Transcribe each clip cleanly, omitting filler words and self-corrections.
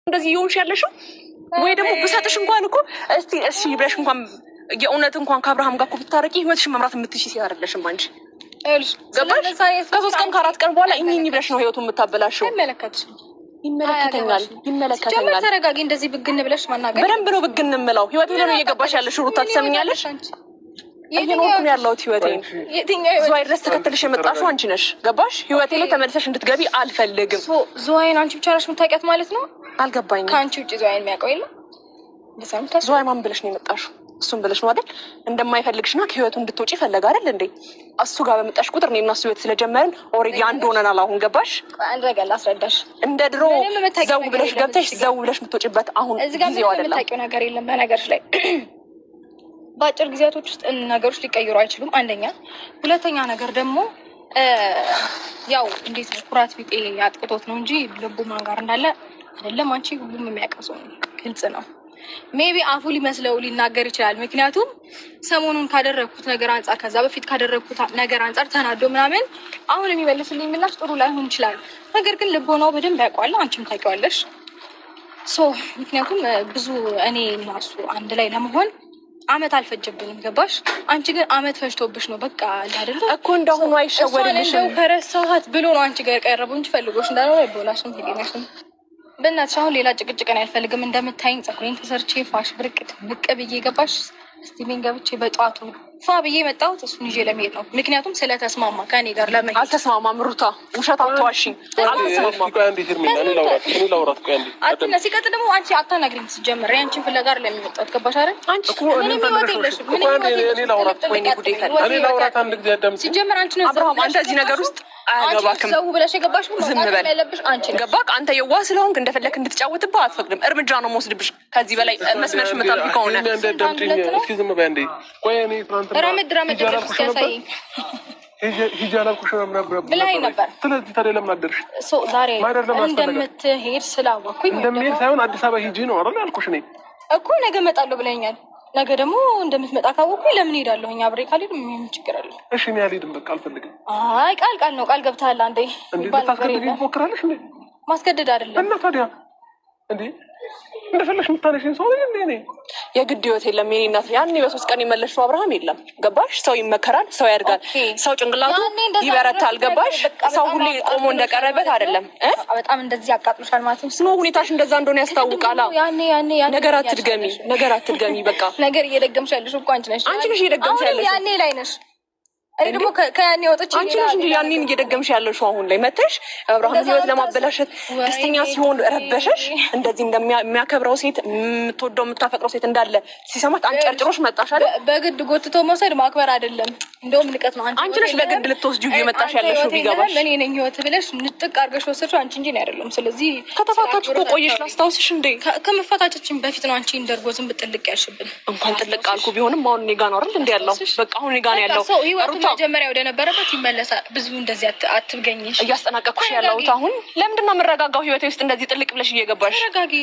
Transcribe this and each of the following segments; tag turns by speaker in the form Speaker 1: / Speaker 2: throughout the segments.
Speaker 1: እንደዚህ ይሆንሽ ያለሽው ወይ ደግሞ ብሰጥሽ እንኳን እኮ እስቲ እሺ ብለሽ እንኳን የእውነት እንኳን ከአብርሃም ጋር እኮ ብታረቂ ህይወትሽን መምራት የምትችይ ሴት አይደለሽም አንቺ። ገባሽ? ከሶስት ቀን ከአራት ቀን በኋላ እኚህ ብለሽ ነው ህይወቱን የምታበላሽው። ይመለከተኛል።
Speaker 2: ጀመር ተረጋጊ። እንደዚህ ብግን ብለሽ ማናገር
Speaker 1: በደንብ ነው ብግን የምለው። ህይወቴ ላይ ነው እየገባሽ ያለሽ። ሩታ ትሰምኛለሽ? እየኖርኩ ነው ያለሁት ህይወቴን። ዝዋይ ድረስ ተከተልሽ የመጣሽው አንቺ ነሽ። ገባሽ? ህይወቴ ላይ ተመልሰሽ እንድትገቢ አልፈልግም።
Speaker 2: ዝዋይን አንቺ ብቻ ነሽ የምታውቂያት ማለት ነው?
Speaker 1: አልገባኝም።
Speaker 2: ከአንቺ ውጭ ዝዋይን የሚያውቀው የለም?
Speaker 1: ዝዋይ ማን ብለሽ ነው የመጣሽው? እሱም ብለሽ ነው አይደል? እንደማይፈልግሽና ከህይወቱ እንድትወጪ ፈለገ አይደል እንዴ? እሱ ጋር በመጣሽ ቁጥር እኔና እሱ ህይወት ስለጀመርን ኦልሬዲ አንድ ሆነናል። አሁን ገባሽ?
Speaker 2: አንድ ነገር ላስረዳሽ።
Speaker 1: እንደ ድሮ ዘው ብለሽ ገብተሽ ዘው ብለሽ የምትወጪበት አሁን ጊዜው አይደለም።
Speaker 2: የምታውቂው ነገር የለም በነገርሽ ላይ። በአጭር ጊዜያቶች ውስጥ ነገሮች ሊቀይሩ አይችሉም። አንደኛ። ሁለተኛ ነገር ደግሞ ያው እንዴት ነው ኩራት ቢጤ አጥቅቶት ነው እንጂ ልቡ ማን ጋር እንዳለ አይደለም። አንቺ ሁሉም የሚያውቀው ሰው ነው፣ ግልጽ ነው። ሜቢ አፉ ሊመስለው ሊናገር ይችላል። ምክንያቱም ሰሞኑን ካደረግኩት ነገር አንጻር ከዛ በፊት ካደረግኩት ነገር አንጻር ተናዶ ምናምን አሁን የሚመልስልኝ ምላሽ ጥሩ ላይሆን ይችላል። ነገር ግን ልቦናው በደንብ ያውቀዋል፣ አንቺም ታውቂዋለሽ። ምክንያቱም ብዙ እኔ እና እሱ አንድ ላይ ለመሆን አመት አልፈጀብንም። ገባሽ? አንቺ ግን አመት ፈጅቶብሽ ነው። በቃ አይደለ እኮ
Speaker 1: እንደሆነ አይሸወድልሽም።
Speaker 2: ከረሳኋት ብሎ ነው አንቺ ጋር ቀረበው እንጂ ፈልጎሽ እንዳልሆነ ይቦላሽም ሄደናሽም። በእናትሽ አሁን ሌላ ጭቅጭቅን አልፈልግም። እንደምታይኝ ፀጉሬን ተሰርቼ ፋሽ ብቅ ብዬ ገባሽ? ስቲሜን ገብቼ በጠዋቱ ፋ ብዬ መጣሁት እሱን ይዤ ለመሄድ ነው። ምክንያቱም ስለተስማማ ከኔ ጋር ለመሄድ።
Speaker 1: አልተስማማም ሩታ፣ ውሸት አትዋሺኝ።
Speaker 2: ሲቀጥል ደግሞ አንቺ አታናግሪኝ። ሲጀምር ያንቺን ፍለጋ አይደለም የመጣሁት። ገባሽ አይደል? አንቺ ምንም ህይወት የለሽም። ሲጀምር አንቺ ነው
Speaker 1: አብርሃም፣ አንተ እዚህ ነገር ውስጥ አያገባክም።
Speaker 2: ሰው ብለሽ የገባሽ
Speaker 1: ዝም በል ያለብሽ አንቺ ነሽ። ገባክ? አንተ የዋህ ስለሆንክ እንደፈለክ እንድትጫወትብህ አትፈቅድም። እርምጃ ነው የምወስድብሽ ከዚህ በላይ መስመርሽ የምታልፊ ከሆነ።
Speaker 2: ራመድ ያሳየኝ
Speaker 3: ሂጂ አላልኩሽም ነበር
Speaker 2: ብላኝ ነበር።
Speaker 3: ስለዚህ ታዲያ ለምን አደርሽ?
Speaker 2: ዛሬ እንደምትሄድ ስላወኩኝ
Speaker 3: እንደምሄድ ሳይሆን አዲስ አበባ ሂጂ ነው አይደል ያልኩሽ። እኔ
Speaker 2: እኮ ነገ እመጣለሁ ብለኛል። ነገ ደግሞ እንደምትመጣ ካወኩኝ ለምን ሄዳለሁኝ? አብሬ ካልሄድም ምን ችግር አለ?
Speaker 3: እሺ እኔ አልሄድም፣ በቃ አልፈልግም።
Speaker 2: አይ ቃል ነው፣ ቃል ገብተሃል። አንዴ
Speaker 3: ልታስገድጂኝ ትሞክራለሽ እንዴ?
Speaker 2: ማስገደድ አይደለም
Speaker 3: እና ታዲያ እንዴ እንደፈለሽ የምታነሽኝ ሰው ነኝ እንዴ? እኔ
Speaker 1: የግድ ህይወት የለም የኔ እናት። ያኔ በሶስት ቀን የመለሽው አብርሃም የለም። ገባሽ? ሰው ይመከራል፣ ሰው ያድጋል፣ ሰው ጭንቅላቱ ይበረታል። ገባሽ? ሰው ሁሌ ቆሞ እንደቀረበት አይደለም።
Speaker 2: በጣም እንደዚህ ያቃጥሉሻል ማለት ነው።
Speaker 1: ስኖ ሁኔታሽ እንደዛ እንደሆነ ያስታውቃል። ነገር አትድገሚ። በቃ
Speaker 2: ነገር እየደገምሽ ያለሽ እኮ አንቺ ነሽ
Speaker 1: እየደገምሽ ያለሽ።
Speaker 2: ያኔ ላይ ነሽ። እኔ ደግሞ ከያኔ ወጥቼ
Speaker 1: አንቺ ነሽ እንጂ ያኔን እየደገምሽ ያለሽው አሁን ላይ መተሽ አብርሃም ህይወት ለማበላሸት ደስተኛ ሲሆን ረበሸሽ። እንደዚህ እንደሚያከብረው ሴት የምትወደው የምታፈቅረው ሴት እንዳለ ሲሰማት አንጨርጭሮሽ መጣሽ አይደል?
Speaker 2: በግድ ጎትቶ መውሰድ ማክበር አይደለም፣ እንደውም ንቀት ነው።
Speaker 1: አንቺ ነሽ በግድ ልትወስጂው እየመጣሽ ያለሽው። ቢገባሽ
Speaker 2: እኔ ነኝ ህይወት ብለሽ ንጥቅ አድርገሽ ወሰድሽው አንቺ እንጂ ነው አይደለም። ስለዚህ
Speaker 1: ከተፋታችሁ እኮ ቆየሽ። ላስታውስሽ እንዴ
Speaker 2: ከመፋታችን በፊት ነው አንቺ እንደርጎ ዝም ብጥልቅ ያልሽብን።
Speaker 1: እንኳን ጥልቅ አልኩ ቢሆንም አሁን እኔ ጋር ነው አይደል እንዴ ያለው። በቃ አሁን እኔ ጋር ነው ያለው።
Speaker 2: መጀመሪያ ወደ ነበረበት ይመለሳል። ብዙ እንደዚህ አትብገኝሽ።
Speaker 1: እያስጠናቀቅኩሽ ያለሁት አሁን ለምንድን ነው የምረጋጋው? ህይወቴ ውስጥ እንደዚህ ጥልቅ ብለሽ እየገባሽ
Speaker 2: ተረጋጊ።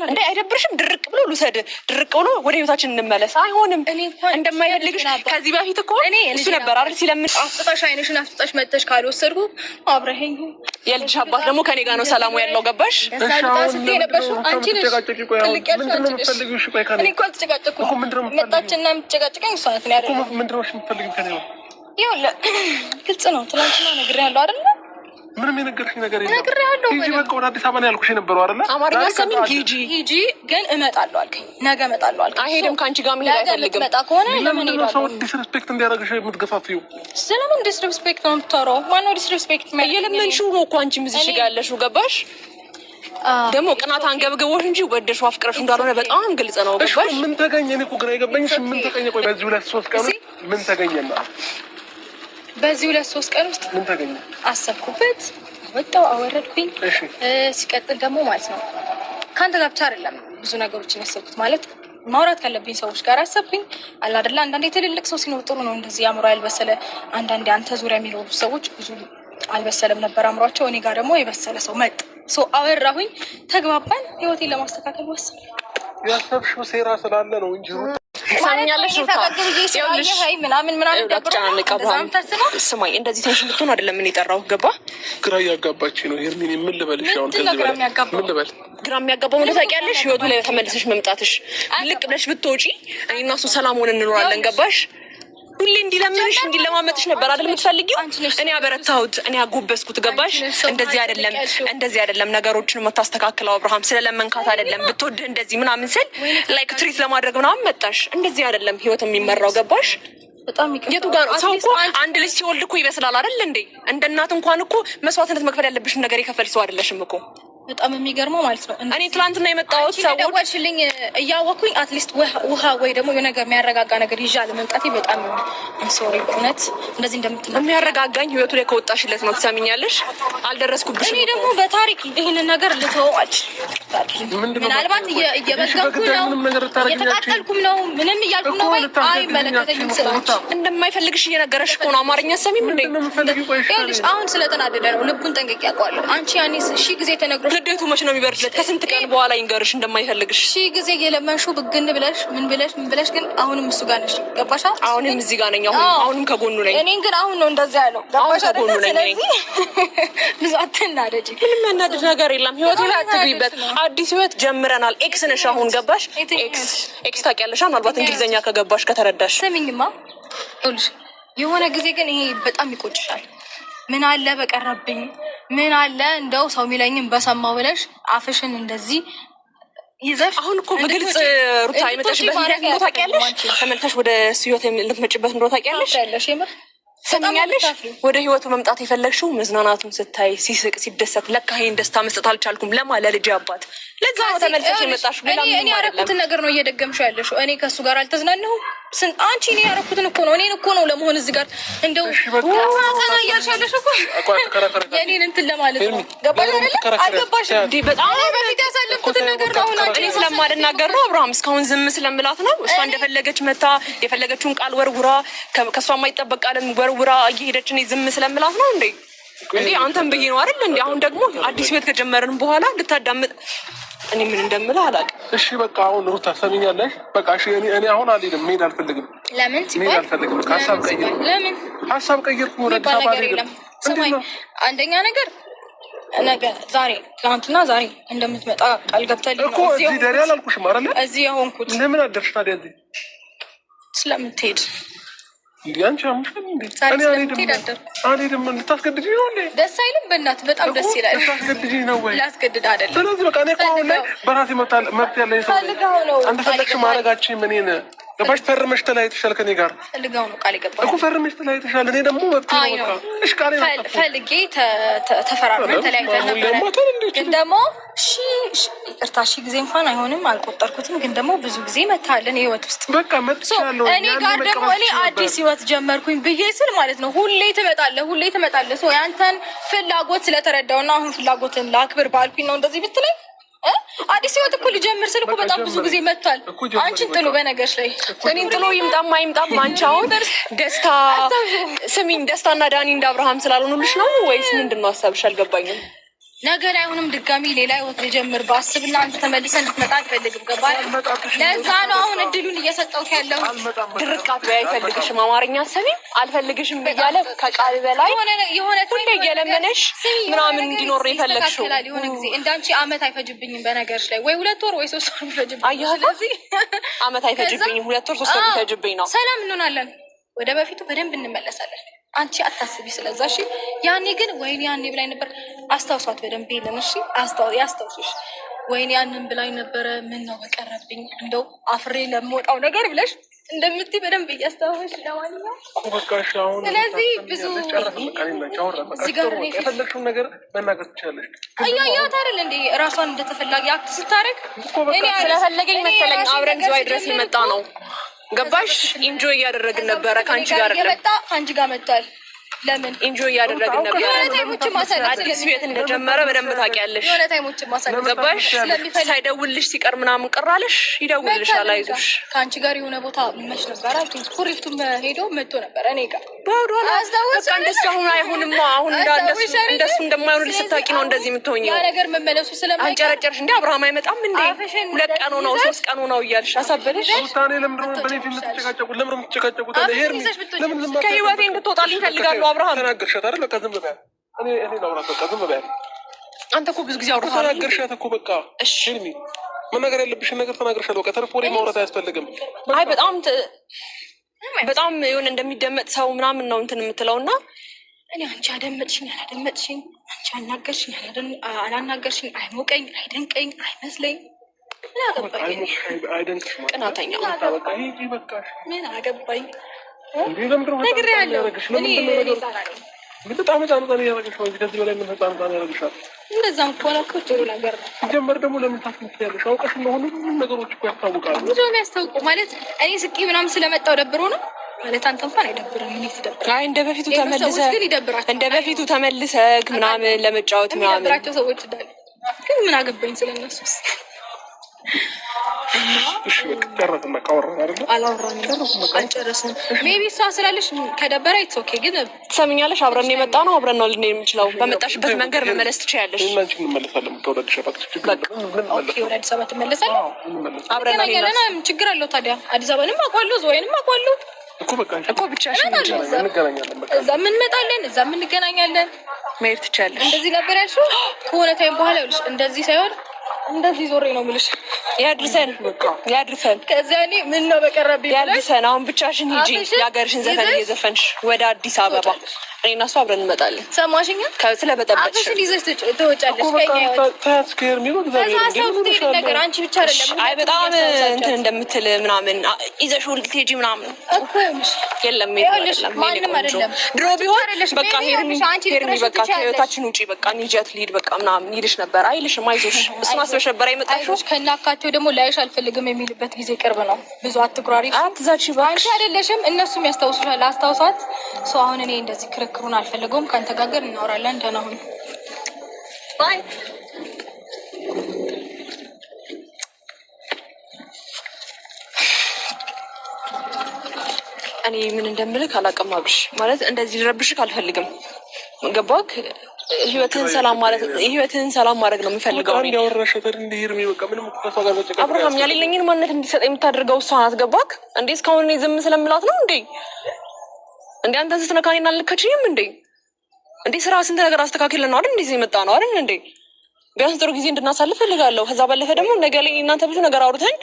Speaker 1: እንዴ አይደብርሽም? ድርቅ ብሎ ልውሰድ፣ ድርቅ ብሎ ወደ ህይወታችን እንመለስ። አይሆንም። እንደማይፈልግሽ ከዚህ በፊት እኮ እሱ ነበር አይደል ሲለምን
Speaker 2: አፍጥጣሽ አይንሽን አፍጥጣሽ መጥተሽ ካልወሰድኩ አብረኸኝ።
Speaker 1: የልጅ አባት ደግሞ ከኔ ጋር ነው ሰላሙ ያለው። ገባሽ?
Speaker 2: ስትይ ነበርሽው አንቺ ነሽ ጥልቅ ያልሽው አንቺ ነሽ። እኔ እኮ አልተጨቃጨኩም። መጣችና የምትጨቃጨቀኝ እሷ ናት። ያደረገው
Speaker 3: ምንድን ነው የምትፈልጊው ከእኔ ነው?
Speaker 2: ይኸውልህ ግልጽ ነው። ትናንትና ነግሬሃለሁ አይደል?
Speaker 3: ምንም የነገርሽኝ ነገር የለም። ሂጂ በቃ ወደ አዲስ አበባ ነው ያልኩሽ የነበረው አይደል?
Speaker 1: አማርኛ ሰሚን ሂጂ
Speaker 2: ግን እመጣለሁ አልከኝ። ነገ እመጣለሁ አልከኝ።
Speaker 1: አይሄድም። ከአንቺ ጋር መሄድ አይፈልግም።
Speaker 2: መጣ ከሆነ ለምን ሄዳለሁ?
Speaker 3: ሰው ዲስሪስፔክት እንዲያደርግሽ የምትገፋፊው
Speaker 2: ስለምን ዲስሪስፔክት ነው የምታወራው? ማነው ዲስሪስፔክት?
Speaker 1: እየለመንሽው ነው እኮ አንቺ እዚህ ጋር ያለሽው። ገባሽ? ደግሞ ቅናት አንገብግቦሽ እንጂ ወደሽው አፍቅረሽ እንዳልሆነ በጣም ግልጽ ነው። ገባሽ?
Speaker 3: ምን ተገኘ? እኔ እኮ ግራ የገባኝ ምን ተገኘ? ቆይ በዚህ 2-3 ቀን ምን ተገኘና?
Speaker 2: በዚህ 2-3 ቀን ውስጥ
Speaker 3: ምን ተገኘ?
Speaker 2: አሰብኩበት፣ ወጣው፣ አወረድኩኝ። ሲቀጥል ደግሞ ማለት ነው ከአንተ ጋር ብቻ አይደለም ብዙ ነገሮችን ያሰብኩት። ማለት ማውራት ካለብኝ ሰዎች ጋር አሰብኩኝ። አለ አይደለ? አንዳንዴ ትልልቅ ሰው ሲኖር ጥሩ ነው እንደዚህ አእምሮ ያልበሰለ። አንዳንዴ አንተ ዙሪያ የሚኖሩ ሰዎች ብዙ አልበሰለም ነበር አእምሯቸው። እኔ ጋር ደግሞ የበሰለ ሰው መጥ አወራሁኝ፣ ተግባባን፣ ህይወቴን ለማስተካከል ወሰን።
Speaker 3: ያሰብሽው ሴራ ስላለ ነው እንጂ
Speaker 1: ሳኛለሽ ነው ስማኝ፣ እንደዚህ ቴንሽን ብትሆን አይደለም ምን የጠራው ገባ።
Speaker 3: ግራ እያጋባች ነው ሄርሚን። ምን ልበልሽ? አሁን ከዚህ በላይ ምን ልበል?
Speaker 1: ግራ የሚያጋባው ነው ታውቂያለሽ። ህይወቱ ላይ ተመልሰሽ መምጣትሽ ልቅ ብለሽ ብትወጪ እኔና እሱ ሰላም ሆነን እንኖራለን። ገባሽ? ሁሌ እንዲለምንሽ እንዲለማመጥሽ ነበር አይደል የምትፈልጊው? እኔ አበረታሁት፣ እኔ አጎበስኩት። ገባሽ? እንደዚህ አይደለም ነገሮችን የምታስተካክለው አብርሃም። ስለለመንካት አይደለም ብትወድህ እንደዚህ ምናምን ስል ላይክ ትሪት ለማድረግ ምናምን መጣሽ። እንደዚህ አይደለም ህይወት የሚመራው። ገባሽ? የቱ ጋር ነው ሰው እኮ አንድ ልጅ ሲወልድ እኮ ይበስላል አይደል እንዴ? እንደ እናት እንኳን እኮ መስዋዕትነት መክፈል ያለብሽን ነገር የከፈልሽ ሰው አይደለሽም እኮ።
Speaker 2: በጣም የሚገርመው ማለት ነው
Speaker 1: እኔ ትላንትና የመጣሁት ሰው
Speaker 2: ደወልሽልኝ እያወኩኝ አትሊስት ውሃ ወይ ደግሞ የሆነ ነገር የሚያረጋጋ ነገር ይዣል መምጣቴ በጣም ሶሪ። እውነት እንደዚህ እንደምትለው
Speaker 1: የሚያረጋጋኝ ህይወቱ ላይ ከወጣሽለት ነው። ትሰሚኛለሽ? አልደረስኩብሽም።
Speaker 2: እኔ ደግሞ በታሪክ ይህንን ነገር ልተወዋች ምናልባት እየበገኩ ነው እየተቃጠልኩም ነው ምንም እያልኩ ነው ወይ አይመለከተኝም ስላችሁ
Speaker 1: እንደማይፈልግሽ እየነገረሽ እኮ ነው። አማርኛ ሰሚም እንዴ?
Speaker 2: ይኸውልሽ አሁን ስለተናደደ ነው። ልቡን ጠንቅቄ ያውቀዋለሁ። አንቺ ያኔ ሺህ ጊዜ ተነግሮ
Speaker 1: ልደቱ መች ነው የሚበርድለት? ከስንት ቀን በኋላ ይንገርሽ እንደማይፈልግሽ።
Speaker 2: ሺህ ጊዜ እየለመንሽው ብግን ብለሽ ምን ብለሽ ግን አሁንም እሱ ጋር ነሽ። ገባሽ?
Speaker 1: አሁንም እዚህ ጋር ነኝ። አሁንም ከጎኑ ነኝ።
Speaker 2: እኔን ግን አሁን ነው እንደዛ ያለው። ገባሽ አይደል? ስለዚህ ብዙ አትናደጂ።
Speaker 1: ምንም ያናድድ ነገር የለም። ህይወቴ ላይ አትግቢበት። አዲስ ህይወት ጀምረናል። ኤክስ ነሽ አሁን። ገባሽ? ኤክስ ታውቂያለሽ ምናልባት እንግሊዘኛ ከገባሽ ከተረዳሽ።
Speaker 2: ስሚኝማ ይኸውልሽ የሆነ ጊዜ ግን ይሄ በጣም ይቆጭሻል። ምን አለ በቀረብኝ፣ ምን አለ እንደው ሰው ሚለኝም በሰማው ብለሽ አፍሽን እንደዚህ ይዘሽ
Speaker 1: አሁን እኮ በግልጽ ሩታ የመጣሽበት ምክንያት ታውቂያለሽ? ተመልሰሽ ወደ ህይወት ልትመጭበት እንደው ታውቂያለሽ? ሰምኛለሽ? ወደ ህይወቱ መምጣት የፈለግሽው መዝናናቱን ስታይ ሲስቅ ሲደሰት፣ ለካ ይሄን ደስታ መስጠት አልቻልኩም ለልጅ አባት ለዛ ነው ተመልሰሽ የመጣሽው።
Speaker 2: እኔ ያረኩትን ነገር ነው እየደገምሽው ያለሽው። እኔ ከሱ ጋር አልተዝናናሁም። አንቺ እኔ ያረኩትን እኮ ነው እኔን እኮ ነው ለመሆን እዚህ ጋር እንደው ታና እያልሻለሽ እኮ የኔን እንትን ለማለት ነው። ገባሽ አይደለ? አልገባሽም እንዴ? በጣም በፊት ያሳለፍኩትን ነገር ነው አሁን አንቺ
Speaker 1: ስለማልናገር ነው አብርሃም እስካሁን ዝም ስለምላት ነው። እሷ እንደፈለገች መታ የፈለገችውን ቃል ወርውራ ከሷ የማይጠበቅ ቃልን ወርውራ እየሄደች እኔ ዝም ስለምላት ነው እንዴ? እንዴ አንተም ብዬ ነው አይደል እንዴ? አሁን ደግሞ አዲስ ህይወት ከጀመርን በኋላ ልታዳምጥ እኔ ምን እንደምልህ አላውቅም።
Speaker 3: እሺ በቃ አሁን ሩታ ሰሚኛለሽ? በቃ እሺ እኔ አሁን አልሄድም፣ መሄድ አልፈልግም።
Speaker 2: ለምን
Speaker 3: መሄድ አልፈልግም? ሀሳብ ቀይርኩ። ወደ አዲስ አበባ አልሄድም።
Speaker 2: ስማኝ አንደኛ ነገር ነገ ትናንትና ዛሬ እንደምትመጣ ቃል ገብተልኝ
Speaker 3: እኮ እዚህ ደሪ አላልኩሽም አይደል?
Speaker 2: እዚህ የሆንኩት
Speaker 3: ለምን አደርሽ ታዲያ? እዚህ
Speaker 2: ስለምትሄድ
Speaker 3: ያንቺ አምሽን እንዴ? እኔ አልሄድም። ልታስገድጂኝ ነው እንዴ?
Speaker 2: ደስ አይልም? በእናትህ በጣም ደስ ይላል።
Speaker 3: ልታስገድጂኝ ነው ወይ?
Speaker 2: ላስገድድ አይደለም።
Speaker 3: ስለዚህ በቃ እኔ እኮ አሁን ላይ በራሴ መብት ያለኝ ሰው ነኝ። አንተ ፈለግሽ ማድረጋችን እኔን ገባሽ? ፈርመሽ ተለያይተሻል ከኔ ጋር
Speaker 2: ፈልገው ነው ቃል የገባው
Speaker 3: እኮ ፈርመሽ ተለያይተሻል። እኔ ደግሞ መብት ነው በቃ እሺ ቃል ነው
Speaker 2: ፈልጌ ተፈራርመን ተለያይተን ነበር። ግን ደግሞ ይቅርታ ጊዜ እንኳን አይሆንም አልቆጠርኩትም። ግን ደግሞ ብዙ ጊዜ መታለን ህይወት ውስጥ
Speaker 3: በቃ መጥቻለሁ።
Speaker 2: እኔ ጋር ደግሞ እኔ አዲስ ህይወት ጀመርኩኝ ብዬ ስል ማለት ነው ሁሌ ትመጣለህ ሰው ያንተን ፍላጎት ስለተረዳውና አሁን ፍላጎትን ላክብር ባልኩኝ ነው እንደዚህ ብትለኝ አዲስ ህይወት እኮ ልጀምር ስል እኮ በጣም ብዙ ጊዜ መጥቷል። አንቺን ጥሎ በነገርሽ ላይ
Speaker 1: እኔን ጥሎ ይምጣም አይምጣም አንቺ አሁን ደስታና ዳኒ እንደ አብርሃም ስላልሆኑልሽ ነው ወይስ ምንድን ነው ሀሳብሽ? አልገባኝም።
Speaker 2: ነገ ላይ አሁንም ድጋሚ ሌላ ህይወት ልጀምር ባስብና አንተ ተመልሰህ እንድትመጣ አልፈልግም። ገባህ? ለዛ ነው አሁን እድሉን እየሰጠሁት ያለው።
Speaker 1: ድርቃት በይ አይፈልግሽም። አማርኛ ሰሚ አልፈልግሽም ብያለ ከቃል በላይ
Speaker 2: የሆነ
Speaker 1: ሁሌ እየለመነሽ ምናምን እንዲኖር ነው የፈለግሽው።
Speaker 2: የሆነ ጊዜ እንዳንቺ አመት አይፈጅብኝም በነገርሽ ላይ ወይ 2 ወር ወይ 3 ወር ይፈጅብኝ።
Speaker 1: ስለዚህ አመት አይፈጅብኝም 2 ወር 3 ወር ይፈጅብኝ ነው።
Speaker 2: ሰላም እንሆናለን። ወደ በፊቱ በደንብ እንመለሳለን። አንቺ አታስቢ ስለዛ። እሺ ያኔ ግን ወይኔ ያኔ ብላኝ ነበር። አስታውሷት በደንብ ይለን። እሺ ያስታውሱሽ። ወይኔ ያንን ብላኝ ነበረ ምን ነው በቀረብኝ እንደው አፍሬ ለምወጣው ነገር ብለሽ እንደምትይ በደንብ እያስታወስሽ። ለማንኛውም ስለዚህ ብዙ
Speaker 3: የፈለግሽውን ነገር መናገር ትችላለሽ።
Speaker 1: አያያት አይደል እንዴ ራሷን እንደተፈላጊ አክት ስታደርግ እኔ ስለፈለገኝ መሰለኝ አብረን ዝዋይ ድረስ የመጣ ነው። ገባሽ? ኢንጆይ እያደረግን ነበረ ከአንቺ ጋር
Speaker 2: ከአንቺ ጋር መጥቷል። ለምን
Speaker 1: ኢንጆይ እያደረግን ነበረ? አዲስ ቤት እንደጀመረ በደንብ ታውቂያለሽ። ገባሽ? ሳይደውልሽ ሲቀር ምናምን ቅራለሽ፣ ይደውልልሻል። አይዞሽ
Speaker 2: ከአንቺ ጋር የሆነ ቦታ መች ነበረ ኩሪፍቱም ሄዶ መጥቶ ነበረ እኔ ጋር
Speaker 1: በኋላ በቃ እንደሱ አሁን አይሆንማ። አሁን እንደሱ እንደማይሆንልሽ ስታውቂ ነው እንደዚህ የምትሆኚው።
Speaker 2: ነገር መመለሱ
Speaker 1: አንጨረጨርሽ እንዴ? አብርሃም አይመጣም እንዴ? 2 ቀኑ ነው 3 ቀኑ ነው እያልሽ አሳበደሽ። ከህይወቴ እንድትወጣልኝ እፈልጋለሁ። አብርሃም
Speaker 3: ተናገርሻት አይደል? በቃ ዝም በያ። እኔ ላውራት በቃ ዝም በያ።
Speaker 1: አንተ እኮ ብዙ ጊዜ አውርተሃል።
Speaker 3: ተናገርሻት እኮ በቃ። እሺ መናገር ያለብሽን ነገር ተናገርሻል። በቃ ተርፎ ወሬ ማውራት አያስፈልግም።
Speaker 1: አይ በጣም የሆነ እንደሚደመጥ ሰው ምናምን ነው እንትን የምትለው እና እኔ አንቺ አደመጥሽኝ አላደመጥሽኝ፣ አንቺ አናገርሽኝ አላናገርሽኝ አይሞቀኝ አይደንቀኝ አይመስለኝ። ምን አገባኝ? ቅናተኛ ምን አገባኝ? ነግሬያለሁ። እንደዛም ከሆነ እኮ ጥሩ ነገር ነው።
Speaker 3: ጀመር ደግሞ ለምን ታስመስያለሽ? አውቀሽ ነው ሁሉም ነገሮች እኮ ያስታውቃሉ።
Speaker 2: ብዙ የሚያስታውቁ ማለት እኔ ስቂ ምናምን ስለመጣው ደብሮ ነው ማለት አንተ እንኳን አይደብርም። ምን ይደብራል?
Speaker 1: አይ እንደ በፊቱ ተመልሰህ ምናምን ለመጫወት ምናምን
Speaker 2: የሚደብራቸው ሰዎች እንዳሉ ግን ምን አገባኝ ስለነሱስ?
Speaker 3: እሺ በቃ ጨረስና ካወራን አይደል?
Speaker 2: አልጨረስንም። ሜቢ እሷ ስላለሽ ከደበረ ኢትስ ኦኬ። ግን
Speaker 1: ትሰሚኛለሽ፣ አብረን የመጣ ነው አብረን ነው ልንሄድ የምንችለው። በመጣሽበት መንገድ መመለስ ትችያለሽ።
Speaker 3: እናንቺ እንመለሳለን። ወደ አዲስ አበባ
Speaker 2: ወደ አዲስ አበባ ትመለሳለን። አብረን ነው ችግር አለው ታዲያ? አዲስ አበባንም አውቃለሁ፣ ወይንም አውቃለሁ
Speaker 3: እኮ ብቻሽን
Speaker 2: እንገናኛለን። እዛ እንመጣለን፣ እዛ እንገናኛለን።
Speaker 1: መሄድ ትችያለሽ።
Speaker 2: እንደዚህ ነበር ያልሽው ከሆነ ታይም በኋላ ይኸውልሽ፣ እንደዚህ ሳይሆን እንደዚህ ዞሬ ነው የምልሽ። ያድርሰን። ከዚያ እኔ ምን ነው በቀረብኝ
Speaker 1: ያድርሰን። አሁን ብቻሽን ሂጂ፣ የሀገርሽን ዘፈን እየዘፈንሽ ወደ አዲስ አበባ። እኔ እና እሱ አብረን እንመጣለን።
Speaker 2: ሰማሽኝ?
Speaker 1: ስለበጠበጥሽ
Speaker 2: ይዘሽ ትወጫለሽ። ነገር አንቺ ብቻ አይደለም።
Speaker 1: አይ በጣም እንትን እንደምትል ምናምን ይዘሽ ልትሄጂ ምናምን የለም
Speaker 2: ማንም አይደለም።
Speaker 1: ድሮ ቢሆን በቃ ሄርሚ በቃ ከህይወታችን ውጪ በቃ ኒጀት ሊድ በቃ ምናምን ይልሽ ነበር። አይልሽም። አይዞሽ እሱን አስበሽ ነበር አይመጣሽው።
Speaker 2: ከናካቴው ደግሞ ላይሽ አልፈልግም የሚልበት ጊዜ ቅርብ ነው። ብዙ አትጉራሪ።
Speaker 1: አትዛቺ
Speaker 2: አንቺ አይደለሽም እነሱም ያስታውሱሻል። አስታውሳት ሰው አሁን እኔ እንደዚህ ክርክሩን አልፈለገውም። ከአንተ ጋር እናወራለን። ደህና ሁን ባይ። እኔ ምን እንደምልክ አላውቅም። አብርሽ ማለት እንደዚህ ልረብሽክ አልፈልግም። ገባክ? ህይወትህን ሰላም ማድረግ ነው የምፈልገው። አብርሃም ያሌለኝን ማንነት እንዲሰጥ የምታደርገው እሷ ናት። ገባክ እንዴ? እስካሁን እኔ ዝም ስለምላት ነው እንዴ? እንዴ አንተ ስትነካኝና አልነካችኝም እንዴ? እንዴ ስራ ስንት ነገር አስተካክለን ነው አይደል እንደዚህ የመጣ ነው አይደል እንዴ? ቢያንስ ጥሩ ጊዜ እንድናሳልፍ ፈልጋለሁ። ከዛ ባለፈ ደግሞ ነገ ላይ እናንተ ብዙ ነገር አውርተን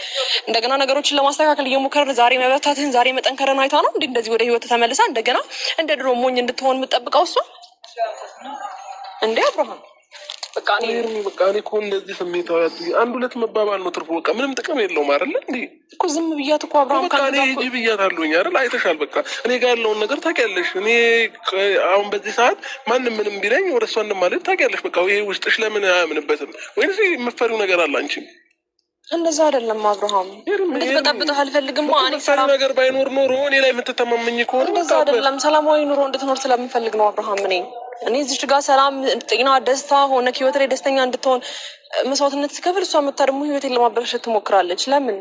Speaker 2: እንደገና ነገሮችን ለማስተካከል እየሞከርን ዛሬ መበርታትህን ዛሬ መጠንከርን አይታ ነው እንዴ እንደዚህ ወደ ህይወት ተመልሳ እንደገና እንደ ድሮ ሞኝ እንድትሆን የምትጠብቀው እሷ እንዴ? አብርሃም
Speaker 3: በቃ እኔ እኮ እንደዚህ ስሜታዊ አንድ ሁለት መባባል ነው ትርፉ። በቃ ምንም ጥቅም የለውም አይደል እንዴ?
Speaker 1: እኮ ዝም ብያት እኮ አብርሃም
Speaker 3: በቃ እኔ ሂጂ ብያታለሁኝ አይደል? አይተሻል። በቃ እኔ ጋር ያለውን ነገር ታውቂያለሽ። እኔ አሁን በዚህ ሰዓት ማንም ምንም ቢለኝ ወደ እሷ እንደማለት ታውቂያለሽ። በቃ ይሄ ውስጥሽ ለምን አያምንበትም? ወይስ የምትፈሪው ነገር አለ አንቺ?
Speaker 1: እንደዛ አይደለም አብርሃም፣ እንድትበጠብጥህ አልፈልግም።
Speaker 3: የምትፈሪው ነገር ባይኖር ኖሮ እኔ ላይ የምትተማመኝ ከሆነ
Speaker 1: እንደዛ አይደለም። ሰላማዊ ኑሮ እንድትኖር ስለምፈልግ ነው አብርሃም። እኔ እዚች ጋር ሰላም፣ ጤና፣ ደስታ ሆነ ህይወት ላይ ደስተኛ እንድትሆን መስዋዕትነት ስከፍል እሷ መታ ደግሞ ህይወቴን ለማበላሸት ትሞክራለች። ለምን?